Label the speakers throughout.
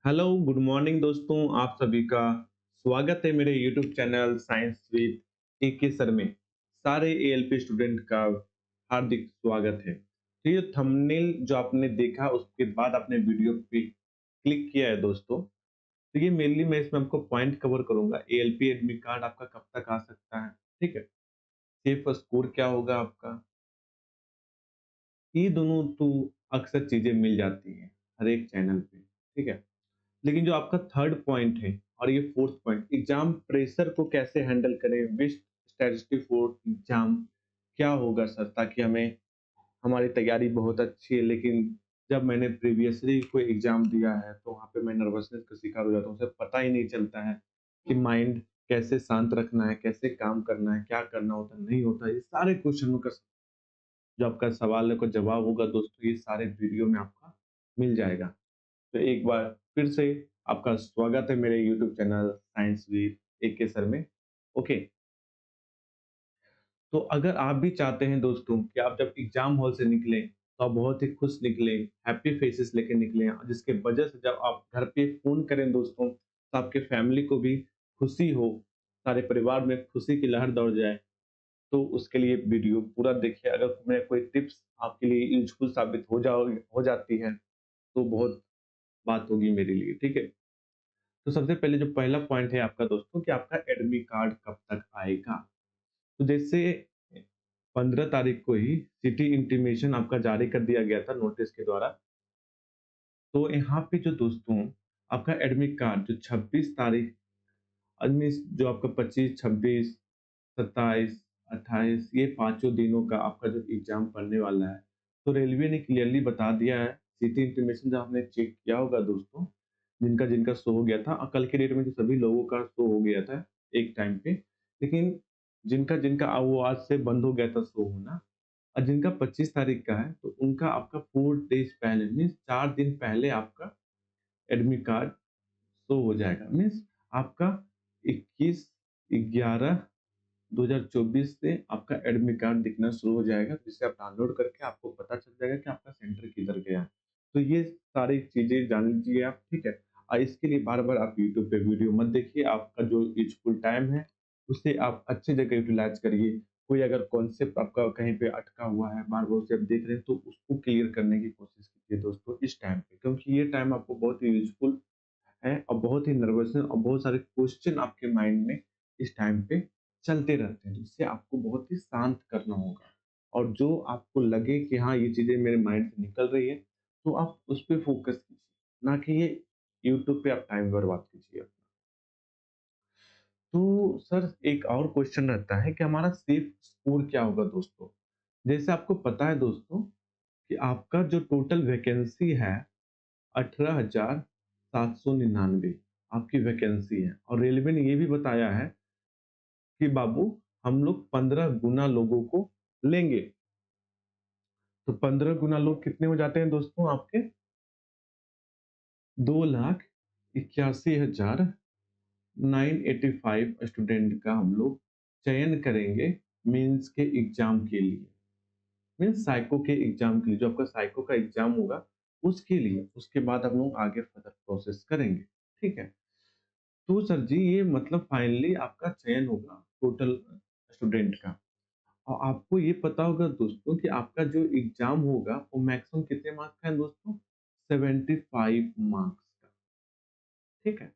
Speaker 1: Hello, good morning दोस्तों। आप सभी का स्वागत है मेरे YouTube channel science with AK sir में। सारे एएलपी स्टूडेंट का हार्दिक स्वागत है। तो ये थंबनेल जो आपने देखा उसके बाद आपने वीडियो पे क्लिक किया है दोस्तों, तो ये मेनली मैं इसमें आपको पॉइंट कवर करूंगा। एएलपी एडमिट कार्ड आपका कब तक आ सकता है, ठीक है, सेफ स्कोर क्या होगा आपका, ये दोनों तो अक्सर चीजें मिल जाती हैं हर एक चैनल पे, ठीक है। लेकिन जो आपका थर्ड पॉइंट है और ये फोर्थ पॉइंट, एग्जाम प्रेशर को कैसे हैंडल करें, बेस्ट स्ट्रेटजी फॉर एग्जाम क्या होगा सर, ताकि हमें हमारी तैयारी बहुत अच्छी है लेकिन जब मैंने प्रीवियसली कोई एग्जाम दिया है तो वहाँ पे मैं नर्वसनेस का शिकार हो जाता हूँ, उसे पता ही नहीं चलता है कि माइंड कैसे शांत रखना है, कैसे काम करना है, क्या करना होता है, नहीं होता है। ये सारे क्वेश्चनों का जो आपका सवाल का जवाब होगा दोस्तों, ये सारे वीडियो में आपका मिल जाएगा। तो एक बार फिर से आपका स्वागत है मेरे YouTube channel science with AK sir में। ओके, तो अगर आप भी चाहते हैं दोस्तों कि आप जब एग्जाम हॉल से निकलें तो आप बहुत ही खुश निकलें, हैप्पी फेसेस लेके निकलें, जिसके वजह से जब आप घर पे फोन करें दोस्तों तो आपके फैमिली को भी खुशी हो, सारे परिवार में खुशी की लहर दौड़ जाए, तो उसके लिए वीडियो पूरा देखिए। अगर मैं कोई टिप्स आपके लिए यूजफुल साबित हो जाती है तो बहुत बात होगी मेरे लिए, ठीक है। तो सबसे पहले जो पहला पॉइंट है आपका दोस्तों कि आपका एडमिट कार्ड कब तक आएगा। तो जैसे 15 तारीख को ही सिटी इंटीमेशन आपका जारी कर दिया गया था नोटिस के द्वारा। तो यहाँ पे जो दोस्तों आपका एडमिट कार्ड जो 26 तारीख जो आपका 25, 26, 27, 28 ये पाँचों दिनों का आपका जो एग्ज़ाम पड़ने वाला है, तो रेलवे ने क्लियरली बता दिया है। सिटी इंटीमेशन जब आपने चेक किया होगा दोस्तों, जिनका शो हो गया था कल के डेट में तो सभी लोगों का शो हो गया था एक टाइम पे। लेकिन जिनका वो आज से बंद हो गया था शो होना, और जिनका 25 तारीख का है, तो उनका आपका 4 डेज़ पहले मीन्स 4 दिन पहले आपका एडमिट कार्ड शो हो जाएगा। मीन्स आपका 21/11/2024 से आपका एडमिट कार्ड दिखना शुरू हो जाएगा, जिसे आप डाउनलोड करके आपको पता चल जाएगा कि आपका सेंटर किधर गया है। तो ये सारी चीज़ें जान लीजिए आप, ठीक है। इसके लिए बार-बार आप यूट्यूब पे वीडियो मत देखिए, आपका जो यूज़फुल टाइम है, उसे आप अच्छी जगह यूटिलाइज़ करिए। कोई अगर कॉन्सेप्ट आपका कहीं पे अटका हुआ है, बार-बार उसे आप देख रहे हैं, तो उसको क्लियर करने की कोशिश कीजिए दोस्तों इस टाइम पे, क्योंकि ये टाइम आपको बहुत ही यूज़फुल है और बहुत ही नर्वस है और बहुत सारे क्वेश्चन आपके माइंड में इस टाइम पे चलते रहते हैं, जिससे आपको बहुत ही शांत करना होगा। और जो आपको लगे कि हाँ, ये चीज़ें मेरे माइंड से निकल रही है, तो आप उस पे फ़ोकस कीजिए, ना कि ये यूट्यूब पे आप टाइम बर्बाद कीजिए अपना। तो सर एक और क्वेश्चन रहता है कि हमारा सेफ स्कोर क्या होगा दोस्तों? जैसे आपको पता है दोस्तों कि आपका जो टोटल वैकेंसी है 18,799 आपकी वैकेंसी है, और रेलवे ने ये भी बताया है कि बाबू हम लोग 15 गुना लोगों को लेंगे। तो 15 गुना लोग कितने हो जाते हैं दोस्तों आपके? 2,81,985 स्टूडेंट का हम लोग चयन करेंगे मेंस के एग्जाम के लिए। मीन्स साइको के एग्जाम के लिए, जो आपका साइको का एग्जाम होगा उसके लिए, उसके बाद हम लोग आगे फर्दर प्रोसेस करेंगे, ठीक है। तो सर जी ये मतलब फाइनली आपका चयन होगा टोटल स्टूडेंट का, और आपको ये पता होगा दोस्तों कि आपका जो एग्जाम होगा वो मैक्सिमम कितने मार्क्स का है दोस्तों? 75 मार्क्स का, ठीक है।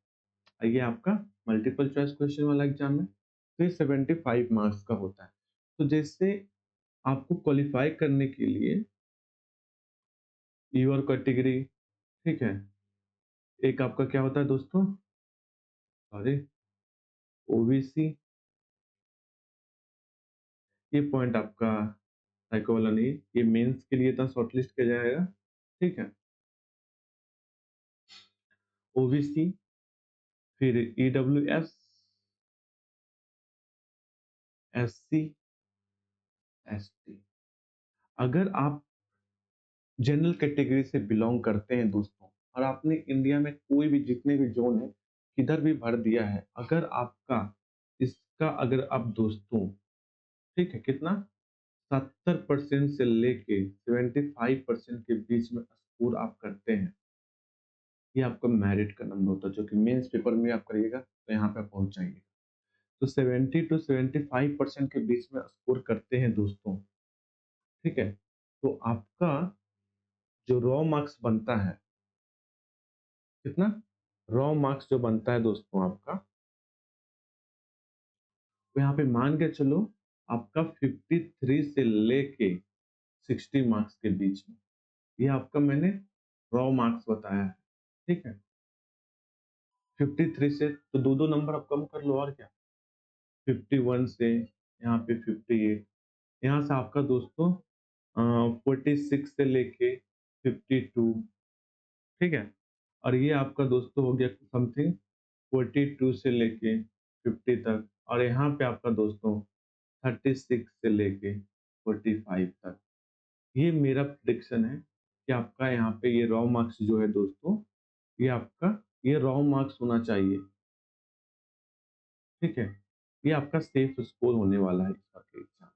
Speaker 1: ये आपका मल्टीपल चॉइस क्वेश्चन वाला एग्जाम है, तो ये 75 मार्क्स का होता है। तो जैसे आपको क्वालिफाई करने के लिए यूआर कैटेगरी, ठीक है, एक आपका क्या होता है दोस्तों, सॉरी, ओबीसी, ये पॉइंट आपका साइको वाला नहीं, ये मेंस के लिए था, शॉर्टलिस्ट किया जाएगा, ठीक है। ओबीसी, फिर ईडब्ल्यूएस, एससी, एसटी। अगर आप जनरल कैटेगरी से बिलोंग करते हैं दोस्तों, और आपने इंडिया में कोई भी जितने भी जोन है किधर भी भर दिया है, अगर आपका इसका अगर आप दोस्तों, ठीक है, कितना 70% से लेके 75% के बीच में स्कोर आप करते हैं, ये आपका मेरिट का नंबर होता है, जो कि मेंस पेपर में आप करिएगा तो यहाँ पे पहुँच जाएँगे। तो 70 टू 75% के बीच में स्कोर करते हैं दोस्तों, ठीक है? तो आपका जो रॉ मार्क्स बनता है, कितना? रॉ मार्क्स जो बनता है दोस्तों आपका, तो यहाँ पे मान के चलो आपका 53 से लेके 60 मार्क्स के बीच में, ये आपका मैंने रॉ मार्क्स बताया है, ठीक है? 53 से तो 2-2 नंबर आप कम कर लो और क्या। 51 से यहाँ पे 58, यहाँ से आपका दोस्तों 46 से लेके 52, ठीक है? और ये आपका दोस्तों हो गया समथिंग 42 से लेके 50 तक, और यहाँ पे आपका दोस्तों 36 से लेके 45 तक। ये मेरा प्रेडिक्शन है कि आपका यहाँ पे ये रॉ मार्क्स जो है दोस्तों, ये आपका ये रॉ मार्क्स होना चाहिए, ठीक है? ये आपका सेफ स्कोर होने वाला है इस बार के एग्ज़ाम।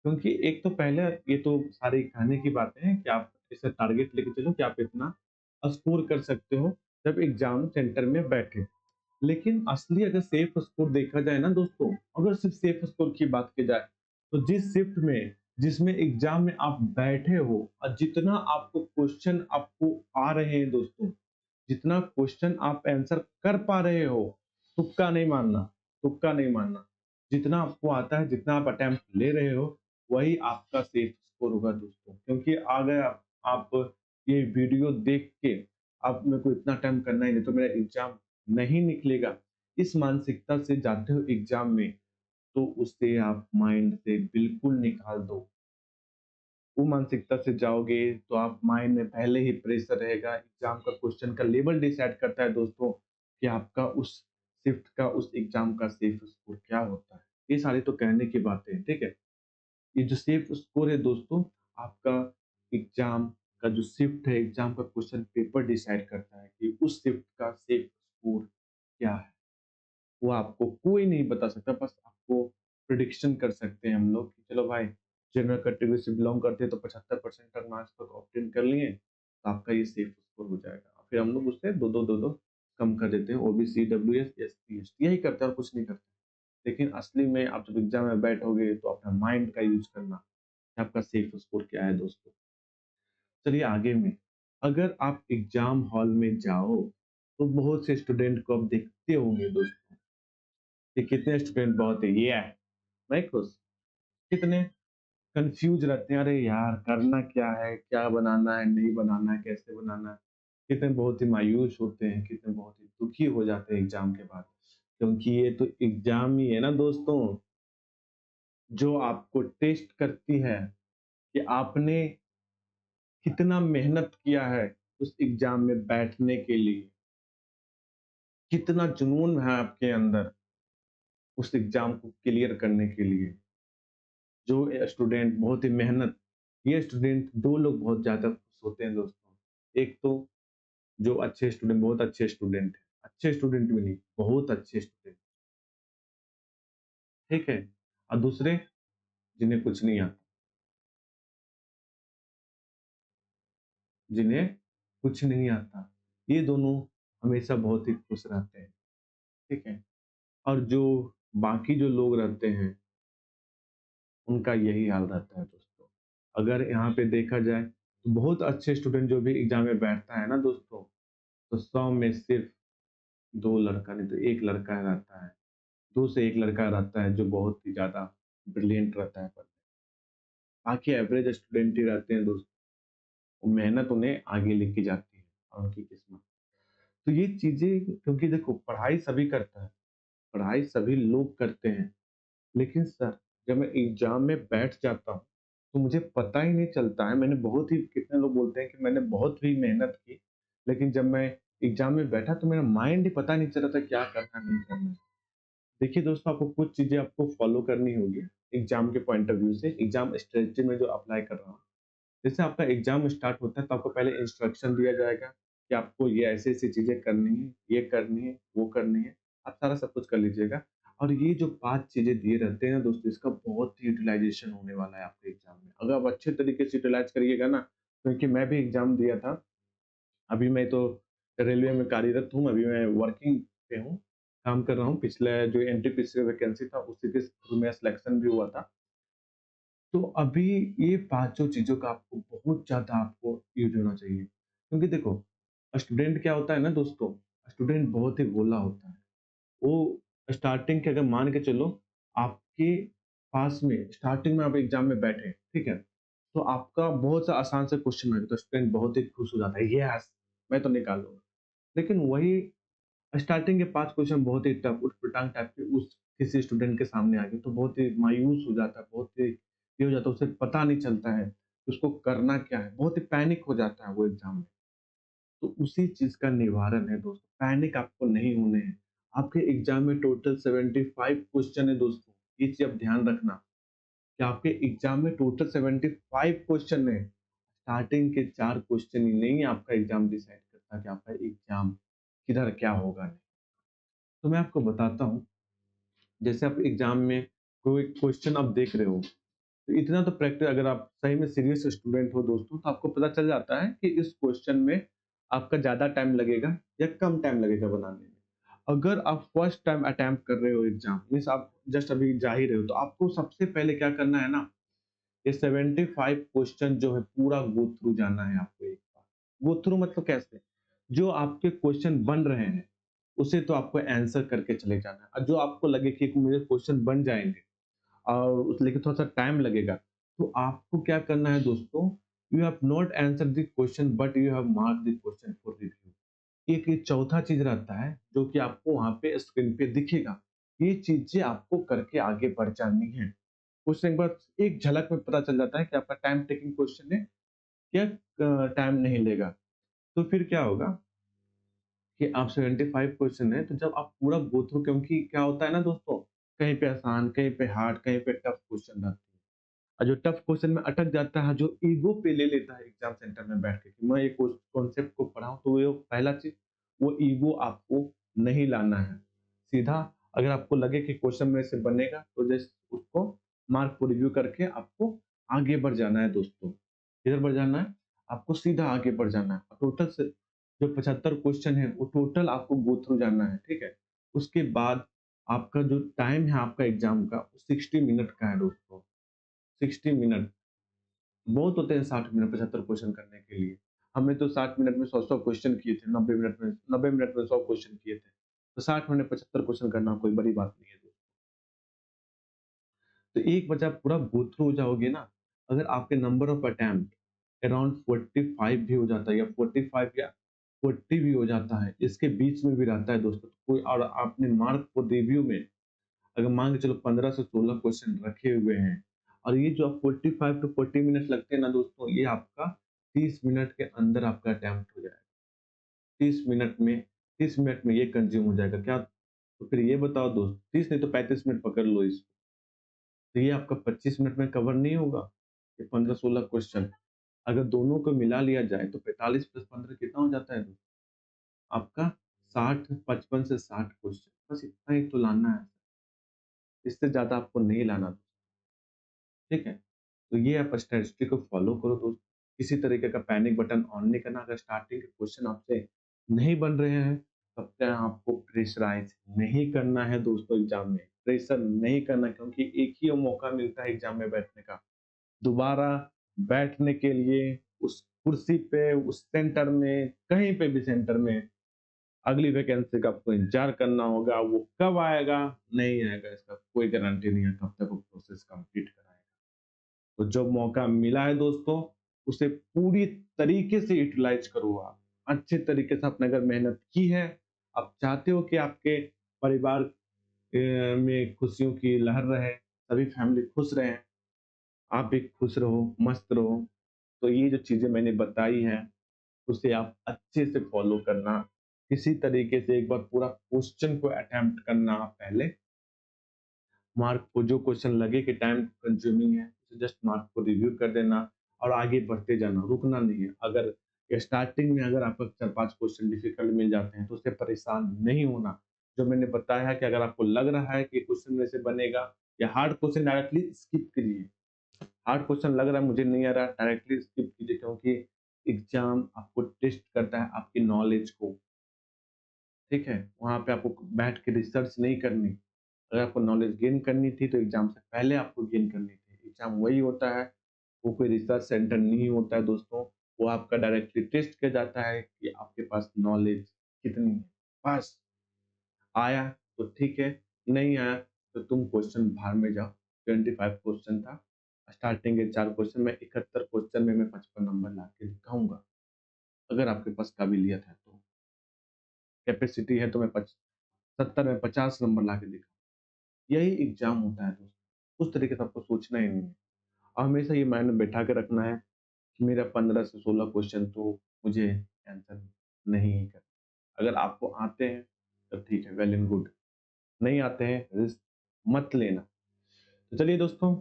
Speaker 1: क्योंकि एक तो पहले ये तो सारी कहने की बातें हैं कि आप इसे टारगेट लेके चलो कि आप इतना स्कोर कर सकते हो जब एग्ज़ाम सेंटर में बैठे। लेकिन असली अगर सेफ स्कोर देखा जाए ना दोस्तों, अगर सिर्फ सेफ स्कोर की बात की जाए, तो जिस शिफ्ट में जिसमें एग्ज़ाम में आप बैठे हो और जितना आपको क्वेश्चन आपको आ रहे हैं दोस्तों, जितना क्वेश्चन आप आंसर कर पा रहे हो, तुक्का नहीं मारना, तुक्का नहीं मारना। जितना आपको आता है, जितना आप अटेम्प्ट ले रहे हो, वही आपका सेफ स्कोर होगा दोस्तों। क्योंकि अगर आप ये वीडियो देख के अब मेरे को इतना अटेम्प्ट करना ही नहीं तो मेरा एग्ज़ाम नहीं निकलेगा, इस मानसिकता से जाते हो एग्ज़ाम में, तो उसे आप माइंड से बिल्कुल निकाल दो। वो मानसिकता से जाओगे तो आप माइंड में पहले ही प्रेशर रहेगा, एग्ज़ाम का क्वेश्चन का लेवल डिसाइड करता है दोस्तों कि आपका उस शिफ्ट का, उस एग्ज़ाम का सेफ स्कोर क्या होता है। ये सारी तो कहने की बातें हैं, ठीक है? ये जो सेफ स्कोर है दोस्तों, आपका एग्ज़ाम का जो शिफ्ट है, एग्ज़ाम का क्वेश्चन पेपर डिसाइड करता है कि उस शिफ्ट का सेफ स्कोर क्या है। वो आपको कोई नहीं बता सकता, बस आपको प्रिडिक्शन कर सकते हैं हम लोग कि चलो भाई जनरल कैटेगरी से बिलॉन्ग करते हैं तो 75% तक मार्क्स तक ऑब्टेन कर लिए, तो आपका ये सेफ स्कोर हो जाएगा। फिर हम लोग उससे 2-2 कम कर देते हैं, ओबीसी, डब्ल्यूएस, एसटी, एसटी यही करते हैं और कुछ नहीं करते। लेकिन असली में आप जब एग्ज़ाम में बैठोगे तो अपना माइंड का यूज़ करना, कि आपका सेफ स्कोर क्या है दोस्तों। चलिए आगे में, अगर आप एग्ज़ाम हॉल में जाओ, तो बहुत से स्टूडेंट को आप देखते होंगे दोस्तों, कि कितने स्टूडेंट बहुत है, ये है, नहीं खुश, कितने कंफ्यूज रहते हैं, अरे यार करना क्या है, क्या बनाना है, नहीं बनाना है, कैसे बनाना है। कितने बहुत ही मायूस होते हैं, कितने बहुत ही दुखी हो जाते हैं एग्ज़ाम के बाद। क्योंकि ये तो एग्ज़ाम ही है ना दोस्तों, जो आपको टेस्ट करती है कि आपने कितना मेहनत किया है उस एग्ज़ाम में बैठने के लिए, कितना जुनून है आपके अंदर उस एग्ज़ाम को क्लियर करने के लिए। जो स्टूडेंट बहुत ही मेहनत, ये स्टूडेंट 2 लोग बहुत ज़्यादा खुश होते हैं दोस्तों। एक तो जो अच्छे स्टूडेंट, बहुत अच्छे स्टूडेंट हैं, अच्छे स्टूडेंट भी नहीं, बहुत अच्छे स्टूडेंट, ठीक है? और दूसरे जिन्हें कुछ नहीं आता, जिन्हें कुछ नहीं आता, ये दोनों हमेशा बहुत ही खुश रहते हैं, ठीक है? और जो बाकी जो लोग रहते हैं, उनका यही हाल रहता है दोस्तों। अगर यहाँ पे देखा जाए, तो बहुत अच्छे स्टूडेंट जो भी एग्ज़ाम में बैठता है ना दोस्तों, तो 100 में सिर्फ 2 लड़का नहीं तो 1 लड़का रहता है। 2 से 1 लड़का रहता है जो बहुत ही ज़्यादा ब्रिलियंट रहता है पढ़ने में। बाकी एवरेज स्टूडेंट ही रहते हैं दोस्त, वो मेहनत उन्हें आगे लेके जाती है और उनकी किस्मत। तो ये चीज़ें क्योंकि देखो पढ़ाई सभी करता है, पढ़ाई सभी लोग करते हैं, लेकिन सर जब मैं एग्ज़ाम में बैठ जाता हूँ, तो मुझे पता ही नहीं चलता है मैंने बहुत ही कितने लोग बोलते हैं कि मैंने बहुत ही मेहनत की, लेकिन जब मैं एग्ज़ाम में बैठा तो मेरा माइंड ही पता नहीं चल रहा था क्या करना है, नहीं करना है। देखिए दोस्तों, आपको कुछ चीज़ें आपको फ़ॉलो करनी होगी एग्ज़ाम के पॉइंट ऑफ व्यू से, एग्ज़ाम स्ट्रेटजी में जो अप्लाई कर रहा हूँ। जैसे आपका एग्ज़ाम स्टार्ट होता है तो आपको पहले इंस्ट्रक्शन दिया जाएगा कि आपको ये ऐसी-ऐसी चीज़ें करनी है, ये करनी है, वो करनी है। आप सारा सब कुछ कर लीजिएगा और ये जो 5 चीज़ें दिए रहते हैं ना दोस्तों, इसका बहुत ही यूटिलाइज़ेशन होने वाला है आपके एग्ज़ाम में। अगर आप अच्छे तरीके से यूटिलाइज़ करिएगा ना, क्योंकि मैं भी एग्ज़ाम दिया था, अभी मैं तो रेलवे में कार्यरत हूँ, अभी मैं वर्किंग पे हूँ, काम कर रहा हूँ। पिछले जो एनटीपीसी वैकेंसी था उसी के थ्रू मेरा सिलेक्शन भी हुआ था। तो अभी ये पाँचों चीज़ों का आपको बहुत ज़्यादा आपको यूज़ होना चाहिए। क्योंकि देखो, स्टूडेंट क्या होता है ना दोस्तों, स्टूडेंट बहुत ही भोला होता है। वो स्टार्टिंग के अगर मान के चलो, आपके पास में स्टार्टिंग में आप एग्ज़ाम में बैठे, ठीक है? तो आपका बहुत सा आसान सा क्वेश्चन आएगा, तो स्टूडेंट बहुत ही खुश हो जाता है, यस! मैं तो निकाल लूँगा। लेकिन वही स्टार्टिंग के 5 क्वेश्चन बहुत ही टफ ऊट-पटांग टाइप के उस किसी स्टूडेंट के सामने आ गए, तो बहुत ही मायूस हो जाता है, बहुत ही ये हो जाता है, उसे पता नहीं चलता है, कि उसको करना क्या है, बहुत ही पैनिक हो जाता है वो एग्ज़ाम में। तो उसी चीज़ का निवारण है दोस्तों, पैनिक आपको नहीं होने हैं। आपके एग्ज़ाम में टोटल 75 क्वेश्चन है दोस्तों, ये चीज़ आप ध्यान रखना, कि आपके एग्ज़ाम में टोटल 75 क्वेश्चन है। स्टार्टिंग के 4 क्वेश्चन ही नहीं आपका एग्ज़ाम डिसाइड करता कि आपका एग्ज़ाम किधर क्या होगा। तो मैं आपको बताता हूँ, जैसे आप एग्ज़ाम में कोई क्वेश्चन आप देख रहे हो, तो इतना तो प्रैक्टिस अगर आप सही में सीरियस स्टूडेंट हो दोस्तों, तो आपको पता चल जाता है कि इस क्वेश्चन में आपका ज़्यादा टाइम लगेगा या कम टाइम लगेगा बनाने में। अगर आप फर्स्ट टाइम अटेम्प्ट कर रहे हो एग्ज़ाम, मीन्स आप जस्ट अभी जा ही रहे हो, तो आपको सबसे पहले क्या करना है ना, ये 75 क्वेश्चन जो है पूरा गो थ्रू जाना है आपको एक बार। गो थ्रू मतलब कैसे? जो आपके क्वेश्चन बन रहे हैं, उसे तो आपको आंसर करके चले जाना है और जो आपको लगे कि मुझे क्वेश्चन बन जाएँगे और उस लेकिन थोड़ा-सा टाइम लगेगा, तो आपको क्या करना है दोस्तों, you have not answered the question but you have marked the question for review. एक ये चौथा चीज़ रहता है, जो कि आपको वहाँ पे स्क्रीन पे दिखेगा। ये चीज़ें आपको करके आगे बढ़ जानी है। क्वेश्चन एक बार एक झलक में पता चल जाता है कि आपका टाइम टेकिंग क्वेश्चन है या टाइम नहीं लेगा। तो फिर क्या होगा कि आप 75 क्वेश्चन है, तो जब आप पूरा गो थ्रू, क्योंकि क्या होता है ना दोस्तों, कहीं पे आसान, कहीं पे हार्ड, कहीं पे टफ क्वेश्चन रहते हैं। और जो टफ क्वेश्चन में अटक जाता है, जो ईगो पे ले लेता है एग्ज़ाम सेंटर में बैठ के कि मैं ये कॉन्सेप्ट को पढ़ा हूँ, तो वो पहला चीज़, वो ईगो आपको नहीं लाना है। सीधा अगर आपको लगे कि क्वेश्चन मेरे से बनेगा, तो जस्ट उसको मार्क को रिव्यू करके आपको आगे बढ़ जाना है दोस्तों। किधर बढ़ जाना है? आपको सीधा आगे बढ़ जाना है। टोटल से जो 75 क्वेश्चन है, वो टोटल आपको गो थ्रू जाना है, ठीक है? उसके बाद आपका जो टाइम है आपका एग्ज़ाम का, वो 60 मिनट का है दोस्तों। 60 मिनट, बहुत होते हैं 60 मिनट 75 क्वेश्चन करने के लिए। हमने तो 60 मिनट में 100-100 क्वेश्चन किए थे, 90 मिनट में 100 क्वेश्चन किए थे। तो 60 मिनट में 75 क्वेश्चन करना कोई बड़ी बात नहीं है। तो एक बार जब पूरा गो थ्रू हो जाओगे ना, अगर आपके नंबर ऑफ अटेम्प्ट अराउंड 45 भी हो जाता है या 45 या 40 भी हो जाता है, इसके बीच में भी रहता है दोस्तों, तो कोई और आपने मार्क को रिव्यू में अगर मान के चलो 15 से 16 क्वेश्चन रखे हुए हैं और ये जो आप 45 टू 40 मिनट्स लगते हैं ना दोस्तों, ये आपका 30 मिनट के अंदर आपका अटेम्प्ट हो जाएगा। 30 मिनट में ये कंज़्यूम हो जाएगा। क्या तो फिर ये बताओ दोस्त, 30 नहीं तो 35 मिनट पकड़ लो इसको। तो ये आपका 25 मिनट में कवर नहीं होगा, ये 15-16 क्वेश्चन। अगर दोनों को मिला लिया जाए तो 45 प्लस 15 कितना हो जाता है दोस्त? आपका 60, 55 से 60 क्वेश्चन, बस इतना ही तो लाना है। इससे ज़्यादा आपको नहीं लाना, ठीक है? तो ये आप स्ट्रेटजी को फ़ॉलो करो दोस्त। किसी तरीके का पैनिक बटन ऑन नहीं करना। अगर स्टार्टिंग के क्वेश्चन आपसे नहीं बन रहे हैं, तब तक आपको प्रेशराइज़ नहीं करना है दोस्तों एग्ज़ाम में। प्रेशर नहीं करना, क्योंकि एक ही मौका मिलता है एग्ज़ाम में बैठने का। दोबारा बैठने के लिए उस कुर्सी पे, उस सेंटर में, कहीं पे भी सेंटर में अगली वैकेंसी का आपको इंतज़ार करना होगा। वो कब आएगा, नहीं आएगा, इसका कोई गारंटी नहीं है कब तक वो प्रोसेस कंप्लीट कराएगा। तो जो मौका मिला है दोस्तों, उसे पूरी तरीके से यूटिलाइज़ करो आप। अच्छे तरीके से आपने अगर मेहनत की है, आप चाहते हो कि आपके परिवार में खुशियों की लहर रहे, सभी फैमिली खुश रहें, आप भी खुश रहो, मस्त रहो। तो ये जो चीज़ें मैंने बताई हैं, उसे आप अच्छे से फ़ॉलो करना। किसी तरीके से एक बार पूरा क्वेश्चन को अटेम्प्ट करना आप पहले। मार्क को जो क्वेश्चन लगे कि टाइम कंज्यूमिंग है, उसे जस्ट मार्क को रिव्यू कर देना और आगे बढ़ते जाना, रुकना नहीं है। अगर स्टार्टिंग में अगर आपको 4-5 क्वेश्चन डिफिकल्ट मिल जाते हैं, तो उससे परेशान नहीं होना। जो मैंने बताया है कि अगर आपको लग रहा है कि क्वेश्चन मेरे से बनेगा या हार्ड क्वेश्चन, डायरेक्टली स्किप कीजिए। हार्ड क्वेश्चन लग रहा है मुझे नहीं आ रहा, डायरेक्टली स्किप कीजिए, क्योंकि एग्ज़ाम आपको टेस्ट करता है आपकी नॉलेज को, ठीक है? वहाँ पे आपको बैठ के रिसर्च नहीं करनी। अगर आपको नॉलेज गेन करनी थी तो एग्ज़ाम से पहले आपको गेन करनी थी। एग्ज़ाम वही होता है, वो कोई रिसर्च सेंटर नहीं होता है दोस्तों, वो आपका डायरेक्टली टेस्ट किया जाता है कि आपके पास नॉलेज कितनी है। बस आया तो ठीक है, नहीं आया तो तुम क्वेश्चन भाड़ में जाओ। 25 क्वेश्चन था, स्टार्टिंग के 4 क्वेश्चन में 71 क्वेश्चन में मैं 55 नंबर ला के दिखाऊँगा, अगर आपके पास काबिलियत है तो। कैपेसिटी है तो मैं 70 में 50 नंबर ला के दिखाऊँ। यही एग्ज़ाम होता है दोस्तों, उस तरीके से आपको सोचना ही नहीं है। और हमेशा ये माइंड में बैठा के रखना है कि मेरा 15 से 16 क्वेश्चन तो मुझे आंसर नहीं ही करना। अगर आपको आते हैं, तो ठीक है, वेल एंड गुड। नहीं आते हैं, रिस्क मत लेना। तो चलिए दोस्तों,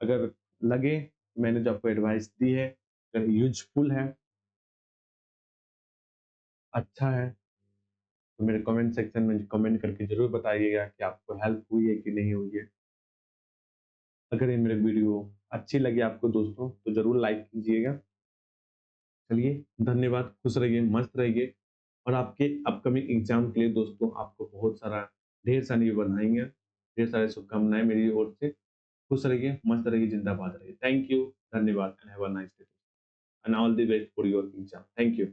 Speaker 1: अगर लगे मैंने जो आपको एडवाइस दी है, अगर यूज़फुल है, अच्छा है, तो मेरे कमेंट सेक्शन में कमेंट करके ज़रूर बताइएगा कि आपको हेल्प हुई है कि नहीं हुई है। अगर ये मेरी वीडियो अच्छी लगी आपको दोस्तों, तो ज़रूर लाइक कीजिएगा। चलिए, धन्यवाद, खुश रहिए, मस्त रहिए और आपके अपकमिंग एग्ज़ाम के लिए दोस्तों आपको बहुत सारा ढेर सारी बधाइयाँ, ढेर सारी शुभकामनाएँ मेरी ओर से। खुश रहिए, मस्त रहिए, ज़िंदाबाद रहिए। थैंक यू, धन्यवाद and have a nice day and all the best for your exam. Thank you.